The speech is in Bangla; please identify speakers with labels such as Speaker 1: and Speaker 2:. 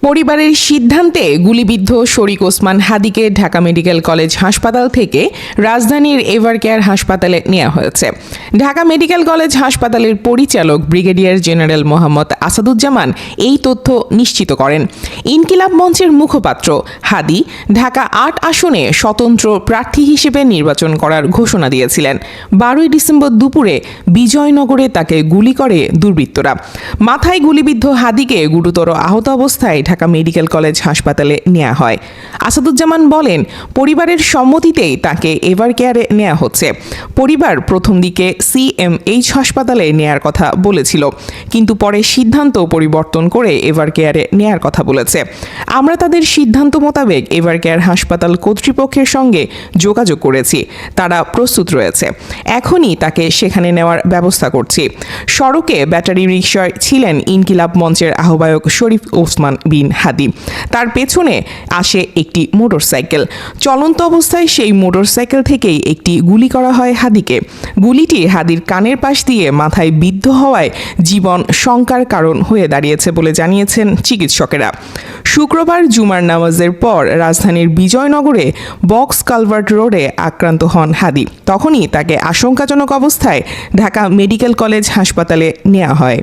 Speaker 1: পরিবারের সিদ্ধান্তে গুলিবিদ্ধ শরীক ওসমান হাদিকে ঢাকা মেডিকেল কলেজ হাসপাতাল থেকে রাজধানীর এভারকেয়ার হাসপাতালে নেওয়া হয়েছে। ঢাকা মেডিকেল কলেজ হাসপাতালের পরিচালক ব্রিগেডিয়ার জেনারেল মোহাম্মদ আসাদুজ্জামান এই তথ্য নিশ্চিত করেন। ইনকিলাব মঞ্চের মুখপাত্র হাদি ঢাকা ৮ আসনে স্বতন্ত্র প্রার্থী হিসেবে নির্বাচন করার ঘোষণা দিয়েছিলেন। ১২ ডিসেম্বর দুপুরে বিজয়নগরে তাকে গুলি করে দুর্বৃত্তরা। মাথায় গুলিবিদ্ধ হাদিকে গুরুতর আহত অবস্থায় ঢাকা মেডিকেল কলেজ হাসপাতালে নেওয়া হয়। আসাদুজ্জামান বলেন, পরিবারের সম্মতিতেই তাকে এভারকেয়ারে নেওয়া হচ্ছে। পরিবার প্রথম দিকে সিএমএইচ হাসপাতালে নেয়ার কথা বলেছিল, কিন্তু পরে সিদ্ধান্ত পরিবর্তন করে এভারকেয়ারে নেয়ার কথা বলেছে। আমরা তাদের সিদ্ধান্ত মোতাবেক এভারকেয়ার হাসপাতাল কর্তৃপক্ষের সঙ্গে যোগাযোগ করেছি, তারা প্রস্তুত রয়েছে। এখনই তাকে সেখানে নেওয়ার ব্যবস্থা করছি। সড়কে ব্যাটারি রিকশায় ছিলেন ইনকিলাব মঞ্চের আহ্বায়ক শরীফ ওসমান বিন হাদি। তার পেছনে আসে একটি মোটরসাইকেল। চলন্ত অবস্থায় সেই মোটরসাইকেল থেকেই একটি গুলি করা হয় হাদিকে। গুলিটি হাদির কানের পাশ দিয়ে মাথায় বিদ্ধ হওয়ায় জীবন শঙ্কার কারণ হয়ে দাঁড়িয়েছে বলে জানিয়েছেন চিকিৎসকেরা। শুক্রবার জুমার নামাজের পর রাজধানীর বিজয়নগরে বক্স কালভার্ট রোডে আক্রান্ত হন হাদি। তখনই তাকে আশঙ্কাজনক অবস্থায় ঢাকা মেডিকেল কলেজ হাসপাতালে নেওয়া হয়।